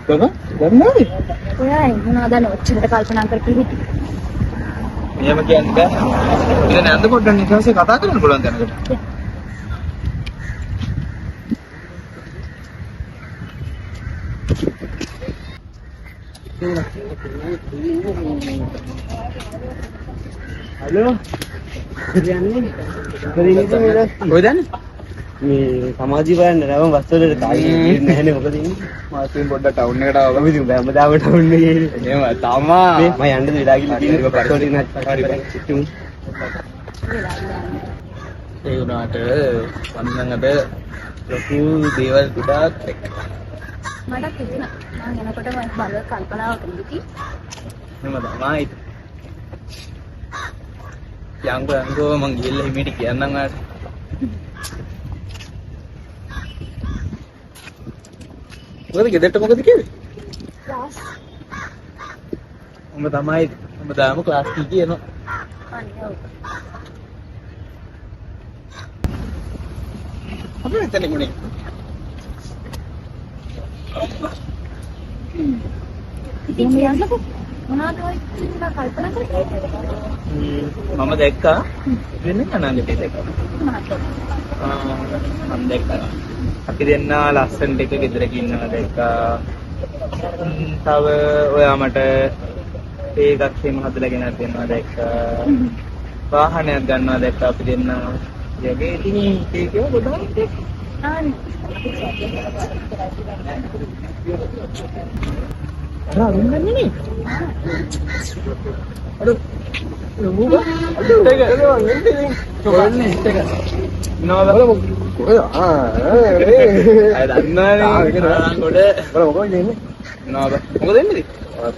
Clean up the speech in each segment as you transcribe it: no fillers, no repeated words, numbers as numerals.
කොහොමද? දන්නවද? ඔයා මොනවද ඔච්චරට කල්පනා කරපු හිටි? එහෙම කියන්නේ බෑ. ඉතින් නැන්ද පොඩ්ඩක් නිකන්සේ කතා කරන්න පුළුවන් දැනකට. හලෝ. කියන්නේ. කොහෙද යන්නේ? මේ සමාජී බලන්න නම බස් වලට කාගේ නැහැනේ මොකද ඉන්නේ? මාසින් පොඩ්ඩක් ටවුන් එකට ආවා. අපි ඉතින් හැමදාම ටවුන් එකේ ඉන්නේ. එහෙම තමයි. මම යන්නද වෙලා ගිහින් තියෙනවා බස් වලට ඉන්න හරි බයි. ඒ වුණාට සම්මන්ගට ලොකු දේවල් ගොඩාක් එක්ක. මට හිතුණා මම එනකොට මම බලව කල්පනාවක් ඉඳි. එහෙම තමයි. යංගෝ මං ගිහලා හිමීට කියන්නම් ආට. මොකද ගෙදරට මොකද කිව්වේ? ක්ලාස් උඹ තමයි උඹ දාම ක්ලාස් කී කියනවා. අනේ ඔව්. අපි මෙතන ඉන්නේ. ඉතින් යන්නකො මොනවද ඔය කල්පනා කරේ? මම දැක්කා වෙන්නේ අනාගතේ දැක්කා. මොනවද? මම දැක්කා. අපි දෙන්න ලස්සනට එක ගෙදරක ඉන්නවා දැක්කා. තව ඔයා මට ඒකක් එහෙම හදලා ගෙනත් දෙනවා දැක්කා. වාහනයක් ගන්නවා දැක්කා අපි දෙන්න. යගේ ඉතින් ඒක ගොඩක් අනේ අරුන්නේ නේ. අර නෝබා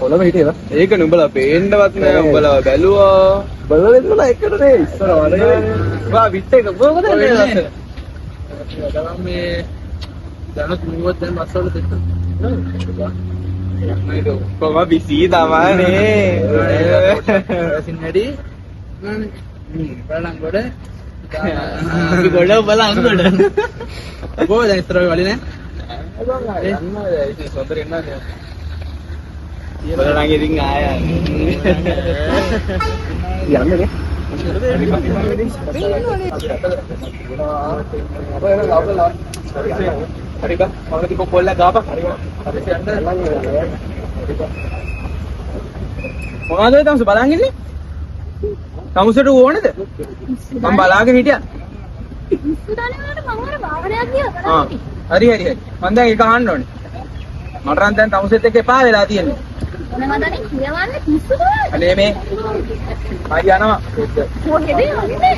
පොළොව හිටියද? ඒක නුඹලා පේන්නවත් නෑ උඹලා බැලුවා. බලලා ඉඳලා එකට නේ ඉස්සර වලේ. වා විත් එක මොකද මේ? මේ දැනුත් මුවත් දැන් මස්සවල දෙන්න. නේද? කොහොම බිසි තමයිනේ. සින්නඩි. බලන් ගොඩ. අපි ගොඩ බලන් ගොඩ. කොහොමද ඉස්සර වලේ නේ? සොන්දර ඉන්නද? බලන් ඉතින් ආය යන්නද? හරි බා මම ටික කොල්ල ගාපන් හරි මොනවද තමස බලන් ඉන්නේ තමුසට ඕනේද මම බලාගෙන හිටියා ඉස්සරහට මම අර වාහනයක් ගියා හරි මම දැන් ඒක අහන්න ඕනේ මට නම් දැන් තමුසෙත් එක්ක එපා වෙලා තියෙන්නේ මොනවදනේ කියවන්නේ පිස්සුද අනේ මේ හරි යනවා කොහෙද යන්නේ